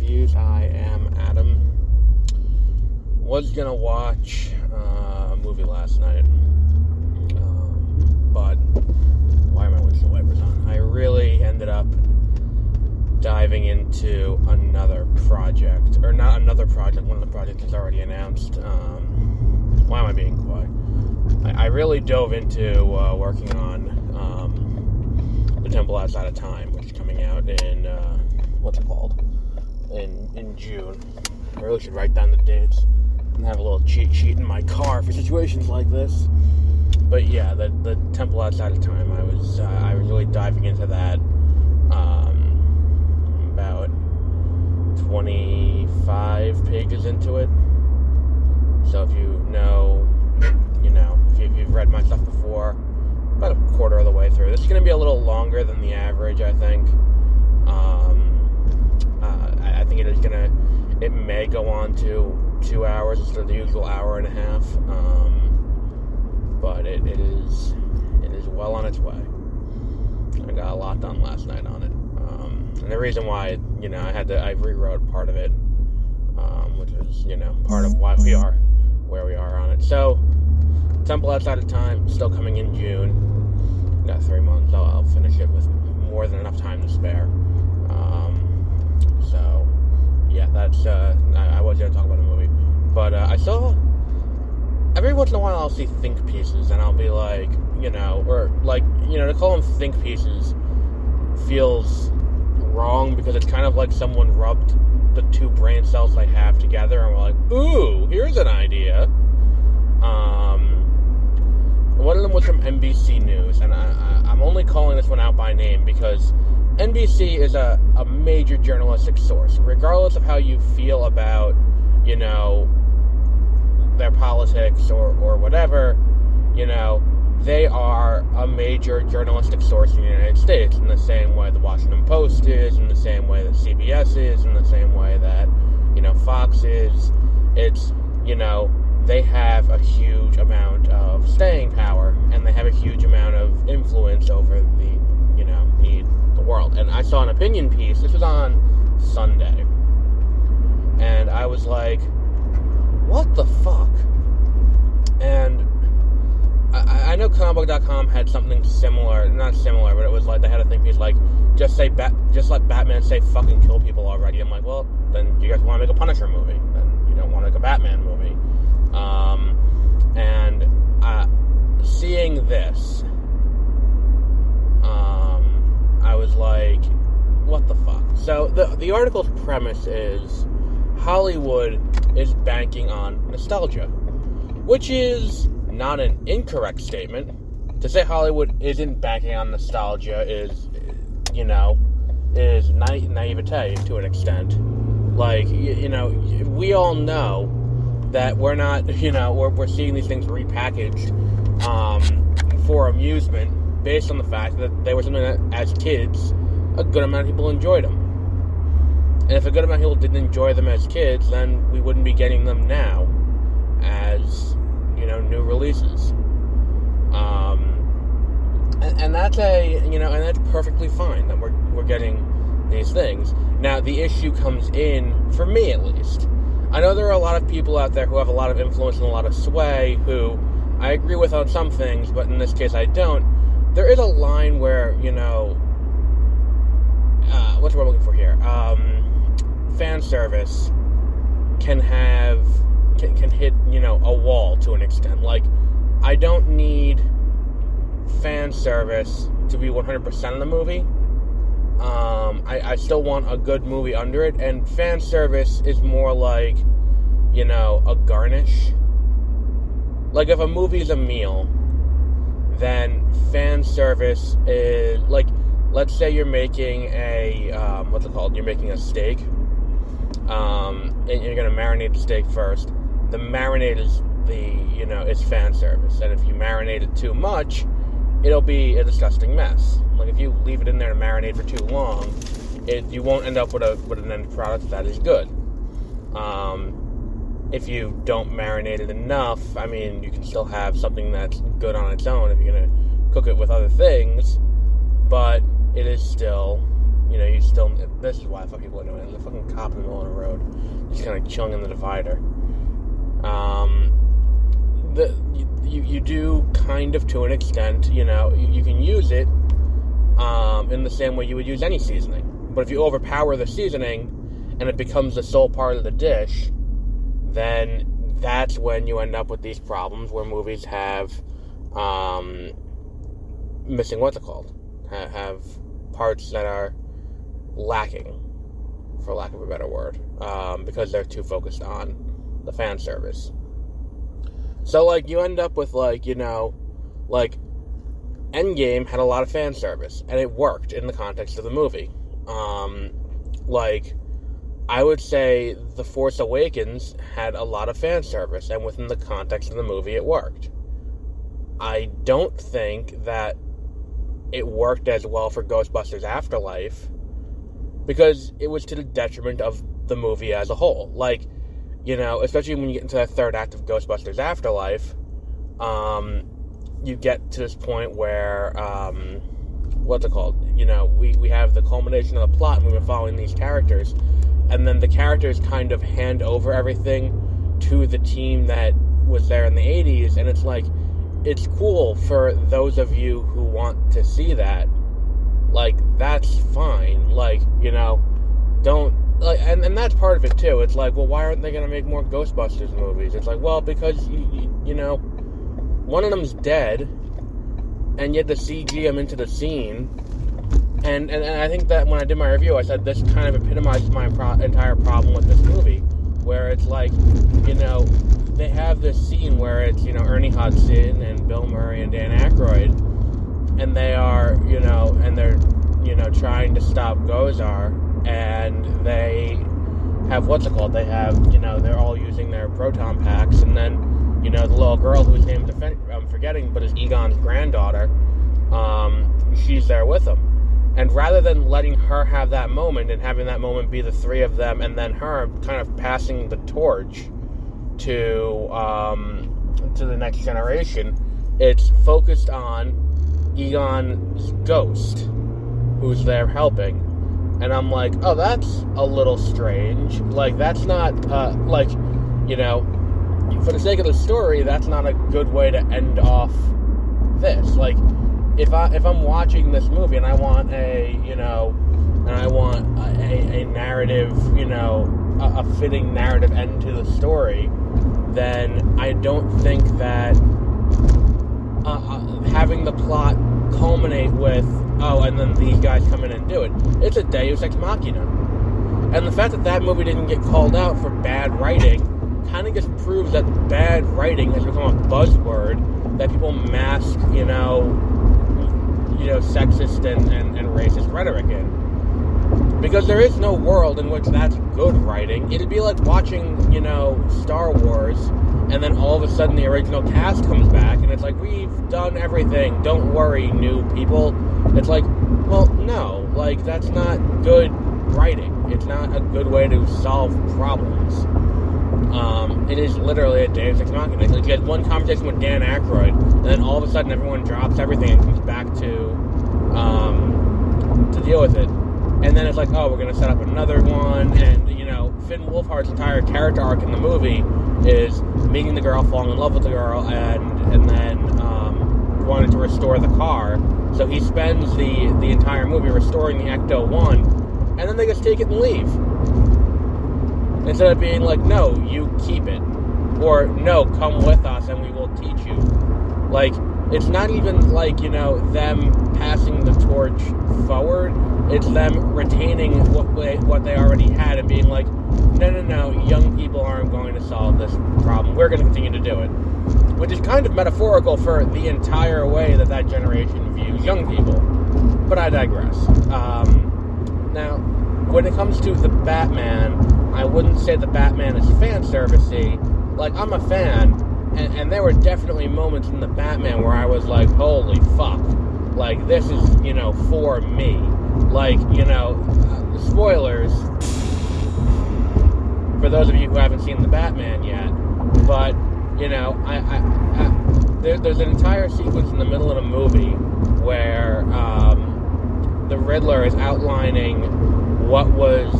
Reviews. I am Adam. Was gonna watch a movie last night, but why am I with the wipers on? I really ended up diving into another project, or not another project, one of the projects is already announced. Why am I being quiet? I really dove into working on The Temple Outside of Time, which is coming out in, in June. I really should write down the dates and have a little cheat sheet in my car for situations like this. But yeah, the Temple Outside of Time, I was really diving into that about 25 pages into it. So if you know, if you've read my stuff before, about a quarter of the way through. This is going to be a little longer than the average, I think. I think it may go on to 2 hours instead of the usual hour and a half. But it is well on its way. I got a lot done last night on it. And the reason why, I rewrote part of it, which is, part of why we are where we are on it. So, Temple Outside of Time, still coming in June. Got 3 months. I'll finish it with more than enough time to spare. So, yeah, that's, I was going to talk about the movie. But I saw, every once in a while I'll see think pieces, and I'll be like, to call them think pieces feels wrong, because it's kind of like someone rubbed the two brain cells I have together, and we're like, ooh, here's an idea. One of them was from NBC News, and I'm only calling this one out by name because NBC is a major journalistic source. Regardless of how you feel about, their politics or whatever, they are a major journalistic source in the United States, in the same way the Washington Post is, in the same way that CBS is, in the same way that, Fox is. It's, they have a huge amount of staying power, and they have a huge amount of influence over the world. And I saw an opinion piece, this was on Sunday, and I was like, what the fuck? And I know comicbook.com had something similar, not similar, but it was like, they had a think piece like, just let Batman say fucking kill people already. I'm like, well, then you guys want to make a Punisher movie, then you don't want to make a Batman movie. And seeing this, I was like, what the fuck? So the article's premise is Hollywood is banking on nostalgia, which is not an incorrect statement. To say Hollywood isn't banking on nostalgia is naivete to an extent. Like, we all know that we're not, we're seeing these things repackaged for amusement based on the fact that they were something that, as kids, a good amount of people enjoyed them. And if a good amount of people didn't enjoy them as kids, then we wouldn't be getting them now as, new releases. And that's and that's perfectly fine that we're getting these things. Now, the issue comes in, for me at least. I know there are a lot of people out there who have a lot of influence and a lot of sway who I agree with on some things, but in this case I don't. There is a line where, what's the word I'm looking for here? Fan service can hit, a wall to an extent. Like, I don't need fan service to be 100% of the movie. I still want a good movie under it, and fan service is more like, a garnish. Like, if a movie's a meal, then fan service is, like, let's say you're making a, you're making a steak, and you're going to marinate the steak first. The marinade is it's fan service, and if you marinate it too much, it'll be a disgusting mess. Like, if you leave it in there to marinate for too long, you won't end up with an end product that is good. If you don't marinate it enough, you can still have something that's good on its own if you're going to cook it with other things, but it is still you still, this is why the fuck people are doing it. There's a fucking cop in the middle of the road, just kind of chilling in the divider. You do kind of, to an extent, you can use it in the same way you would use any seasoning. But if you overpower the seasoning and it becomes the sole part of the dish, then that's when you end up with these problems where movies have missing have parts that are lacking, for lack of a better word, because they're too focused on the fan service. So, you end up with, Endgame had a lot of fan service, and it worked in the context of the movie. I would say The Force Awakens had a lot of fan service, and within the context of the movie, it worked. I don't think that it worked as well for Ghostbusters Afterlife, because it was to the detriment of the movie as a whole. Especially when you get into the third act of Ghostbusters Afterlife, you get to this point where, we have the culmination of the plot, and we've been following these characters, and then the characters kind of hand over everything to the team that was there in the 80s, and it's cool for those of you who want to see that. That's fine. Don't... and that's part of it, too. It's why aren't they going to make more Ghostbusters movies? It's because, one of them's dead, and yet the CG him into the scene. And I think that when I did my review, I said this kind of epitomizes my entire problem with this movie, where it's they have this scene where it's, Ernie Hudson and Bill Murray and Dan Aykroyd, and they are, and they're, trying to stop Gozar, and they have, they have, they're all using their proton packs, and then, the little girl whose name I'm forgetting, but is Egon's granddaughter, she's there with them. And rather than letting her have that moment and having that moment be the three of them and then her kind of passing the torch to the next generation, it's focused on Egon's ghost, who's there helping. And I'm like, oh, that's a little strange. That's not, for the sake of the story, that's not a good way to end off this. If I'm watching this movie and I want a narrative, a fitting narrative end to the story, then I don't think that having the plot culminate with, and then these guys come in and do it. It's a Deus Ex Machina. And the fact that movie didn't get called out for bad writing kind of just proves that bad writing has become a buzzword that people mask, sexist and racist rhetoric in. Because there is no world in which that's good writing. It'd be like watching, Star Wars, and then all of a sudden the original cast comes back, and it's we've done everything, don't worry, new people. It's well, no, that's not good writing. It's not a good way to solve problems. It is literally a Deus Ex Machina. You had one conversation with Dan Aykroyd, and then all of a sudden everyone drops everything and comes back to deal with it. And then it's we're going to set up another one, and, Finn Wolfhard's entire character arc in the movie is meeting the girl, falling in love with the girl, and then wanting to restore the car. So he spends the entire movie restoring the Ecto-1, and then they just take it and leave. Instead of being no, you keep it. Or, no, come with us and we will teach you. It's not even them passing the torch forward. It's them retaining what they already had and being no, young people aren't going to solve this problem. We're going to continue to do it. Which is kind of metaphorical for the entire way that generation views young people. But I digress. Now, when it comes to the Batman, I wouldn't say the Batman is fan servicey. I'm a fan, and there were definitely moments in the Batman where I was holy fuck. This is, for me. Spoilers for those of you who haven't seen the Batman yet, but, there's an entire sequence in the middle of the movie where, the Riddler is outlining what was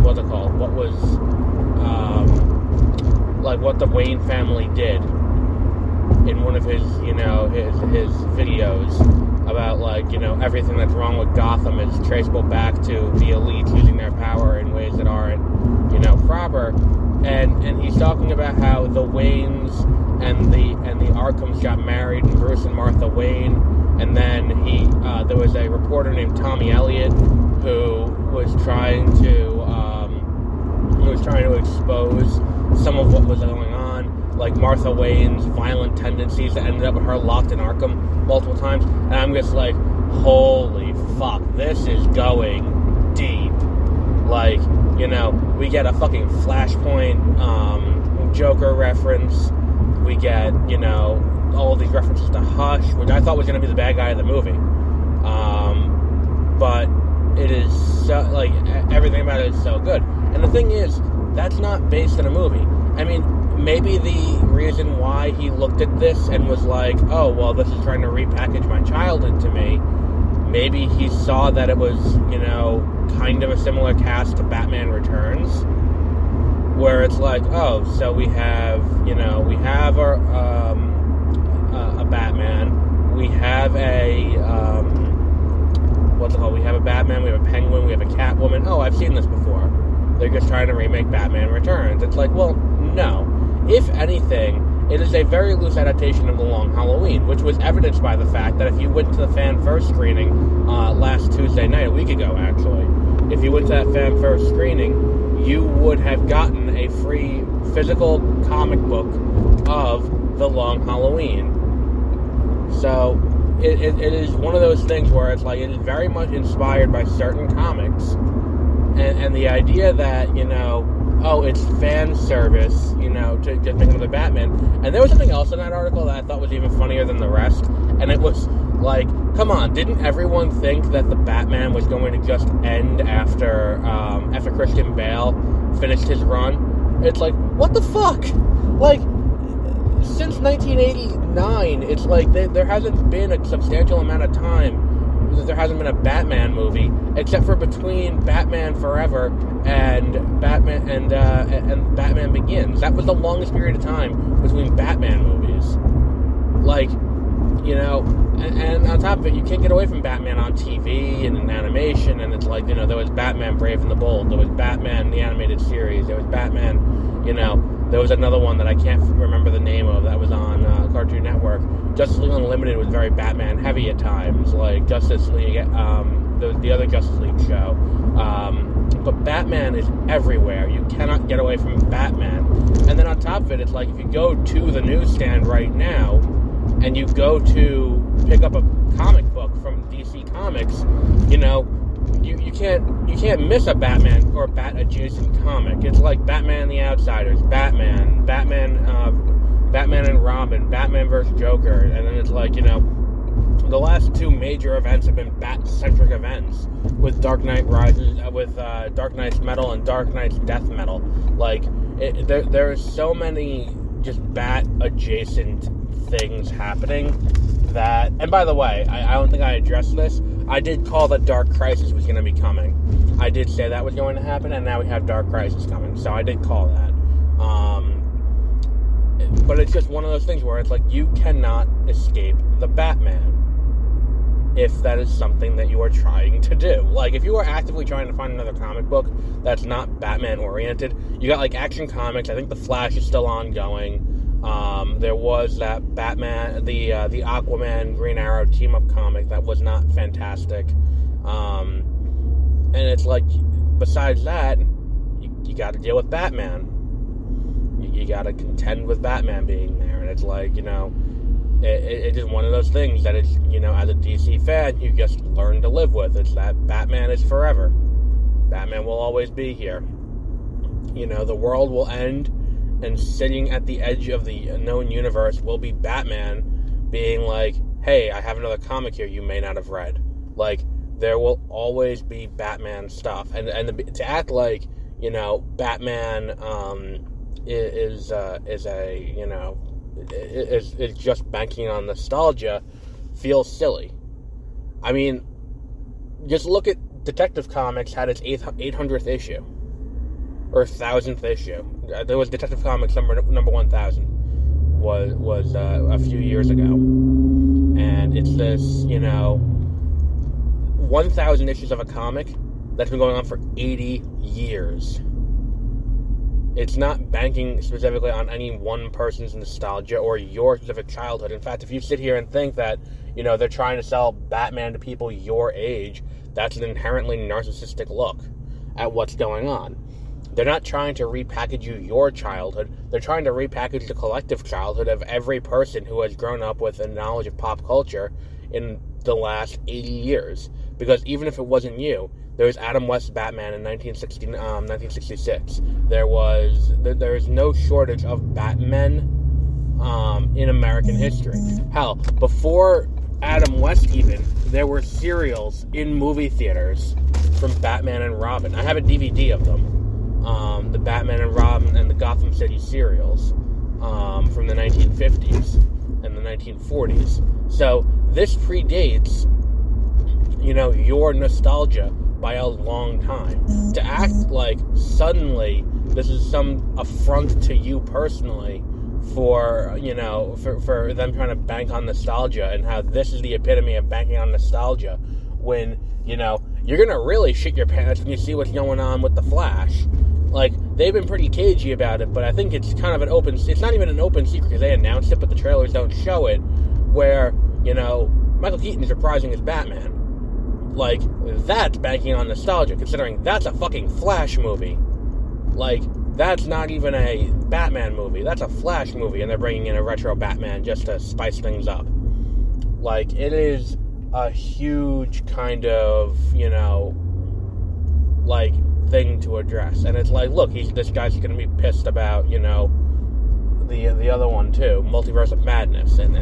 what's it called? What was like what the Wayne family did in one of his his videos about like everything that's wrong with Gotham is traceable back to the elite using their power in ways that aren't proper, and he's talking about how the Waynes and the Arkhams got married, and Bruce and Martha Wayne, and then there was a reporter named Tommy Elliott who was trying to expose some of what was going on, like Martha Wayne's violent tendencies that ended up with her locked in Arkham multiple times. And I'm just like, holy fuck, this is going deep. Like, we get a fucking Flashpoint Joker reference. We get, all of these references to Hush, which I thought was going to be the bad guy of the movie. But it is so, like, everything about it is so good. And the thing is, that's not based on a movie. I mean, maybe the reason why he looked at this and was like, oh, well, this is trying to repackage my childhood to me, maybe he saw that it was, kind of a similar cast to Batman Returns, where it's like, oh, so we have a Batman, we have a, what's it called, we have a Batman, we have a Penguin, we have a Catwoman. Oh, I've seen this before. They're just trying to remake Batman Returns. It's like, well, no. If anything, it is a very loose adaptation of The Long Halloween, which was evidenced by the fact that if you went to the fan first screening last Tuesday night, a week ago actually, if you went to that fan first screening, you would have gotten a free physical comic book of The Long Halloween. So it is one of those things where it's like, it is very much inspired by certain comics. And the idea that, it's fan service, to just make another Batman. And there was something else in that article that I thought was even funnier than the rest. And it was like, come on, didn't everyone think that the Batman was going to just end after Christian Bale finished his run? It's like, what the fuck? Like, since 1989, it's like there hasn't been a substantial amount of time there hasn't been a Batman movie, except for between Batman Forever and Batman Begins. That was the longest period of time between Batman movies. Like, and on top of it, you can't get away from Batman on TV and in animation, and it's like, there was Batman Brave and the Bold, there was Batman the animated series, there was Batman, there was another one that I can't remember the name of that was on Cartoon Network. Justice League Unlimited was very Batman heavy at times, like Justice League, the other Justice League show. But Batman is everywhere. You cannot get away from Batman. And then on top of it, it's like if you go to the newsstand right now and you go to pick up a comic book from DC Comics, you can't miss a Batman or a Bat adjacent comic. It's like Batman and the Outsiders, Batman and Robin, Batman vs. Joker, and then it's like, the last two major events have been Bat-centric events with Dark Knight Rises, with Dark Knight's Metal and Dark Knight's Death Metal. Like, there are so many just Bat-adjacent things happening that, and by the way, I don't think I addressed this. I did call that Dark Crisis was going to be coming. I did say that was going to happen, and now we have Dark Crisis coming, so I did call that. But it's just one of those things where it's like, you cannot escape the Batman if that is something that you are trying to do. Like, if you are actively trying to find another comic book that's not Batman-oriented, you got, like, Action Comics. I think The Flash is still ongoing. There was that Batman, the Aquaman Green Arrow team-up comic that was not fantastic. And it's like, besides that, you got to deal with Batman. You got to contend with Batman being there. And it's like, it is one of those things that it's, as a DC fan, you just learn to live with. It's that Batman is forever. Batman will always be here. The world will end, and sitting at the edge of the known universe will be Batman being like, hey, I have another comic here you may not have read. Like, there will always be Batman stuff. And to act like, Batman is just banking on nostalgia feels silly. I mean, just look at Detective Comics had its 800th issue. Or 1000th issue. There was Detective Comics number 1000 was a few years ago. And it's this, 1,000 issues of a comic that's been going on for 80 years. It's not banking specifically on any one person's nostalgia or your specific childhood. In fact, if you sit here and think that, they're trying to sell Batman to people your age, that's an inherently narcissistic look at what's going on. They're not trying to repackage your childhood. They're trying to repackage the collective childhood of every person who has grown up with a knowledge of pop culture in the last 80 years. Because even if it wasn't you, there was Adam West's Batman in 1966. There is no shortage of Batmen in American history. Hell, before Adam West even, there were serials in movie theaters from Batman and Robin. I have a DVD of them. The Batman and Robin and the Gotham City serials from the 1950s and the 1940s. So this predates, your nostalgia by a long time. To act like suddenly this is some affront to you personally for them trying to bank on nostalgia and how this is the epitome of banking on nostalgia when, you're going to really shit your pants when you see what's going on with The Flash. Like, they've been pretty cagey about it, but I think it's kind of it's not even an open secret because they announced it, but the trailers don't show it, where, Michael Keaton is reprising as Batman. Like, that's banking on nostalgia, considering that's a fucking Flash movie. Like, that's not even a Batman movie, that's a Flash movie, and they're bringing in a retro Batman just to spice things up. Like, it is a huge kind of, thing to address. And it's like, look, this guy's gonna be pissed about, the other one too, Multiverse of Madness, and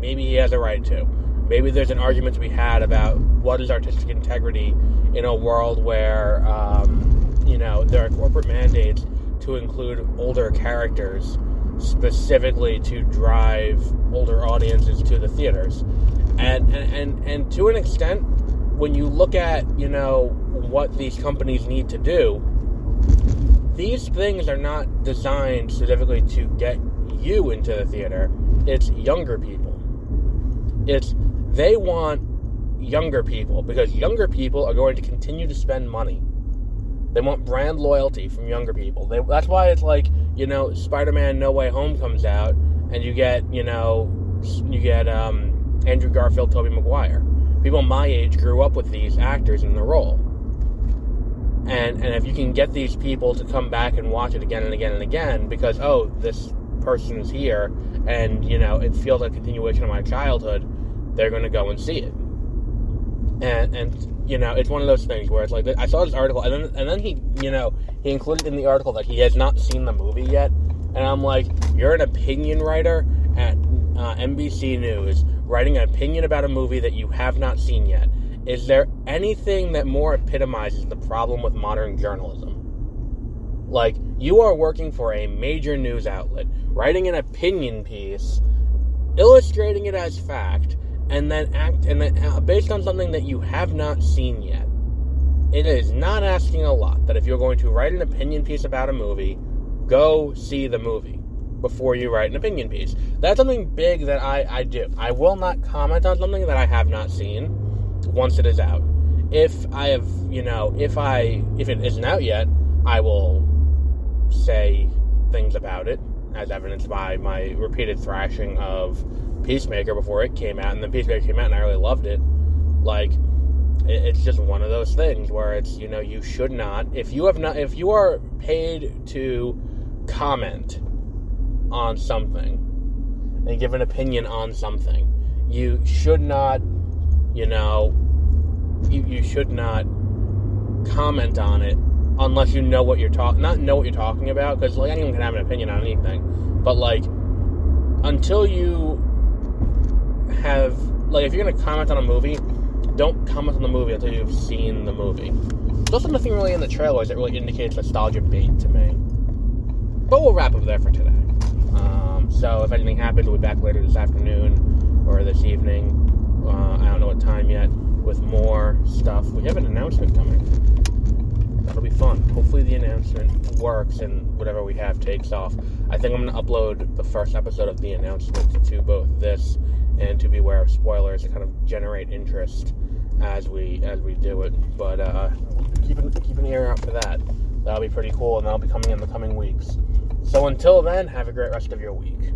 maybe he has a right to. Maybe there's an argument to be had about what is artistic integrity in a world where, there are corporate mandates to include older characters specifically to drive older audiences to the theaters. And to an extent, when you look at, what these companies need to do, these things are not designed specifically to get you into the theater. It's younger people. They want younger people because younger people are going to continue to spend money. They want brand loyalty from younger people. That's why it's like, Spider-Man No Way Home comes out and you get Andrew Garfield, Tobey Maguire. People my age grew up with these actors in the role. And if you can get these people to come back and watch it again and again and again because, this person's here and, it feels like a continuation of my childhood, they're going to go and see it. And it's one of those things where it's like, I saw this article, and then he included in the article that he has not seen the movie yet. And I'm like, you're an opinion writer at NBC News, writing an opinion about a movie that you have not seen yet. Is there anything that more epitomizes the problem with modern journalism? Like, you are working for a major news outlet, writing an opinion piece, illustrating it as fact, and then based on something that you have not seen yet. It is not asking a lot that if you're going to write an opinion piece about a movie, go see the movie before you write an opinion piece. That's something big that I do. I will not comment on something that I have not seen once it is out. If it isn't out yet, I will say things about it, as evidenced by my repeated thrashing of Peacemaker before it came out, and then Peacemaker came out and I really loved it. Like, it's just one of those things where it's, you should not, if you are paid to comment on something and give an opinion on something, you should not, you should not comment on it unless you know what you're talking about, because like anyone can have an opinion on anything, but like until you have, like, if you're gonna comment on a movie, don't comment on the movie until you've seen the movie. There's also nothing really in the trailers that really indicates nostalgia bait to me. But we'll wrap up there for today. So if anything happens, we'll be back later this afternoon or this evening I don't know what time yet, with more stuff. We have an announcement coming. That'll be fun. Hopefully the announcement works and whatever we have takes off. I think I'm going to upload the first episode of the announcement to both this and to Beware of Spoilers to kind of generate interest as we do it. But keep an ear out for that. That'll be pretty cool, and that'll be coming in the coming weeks. So until then, have a great rest of your week.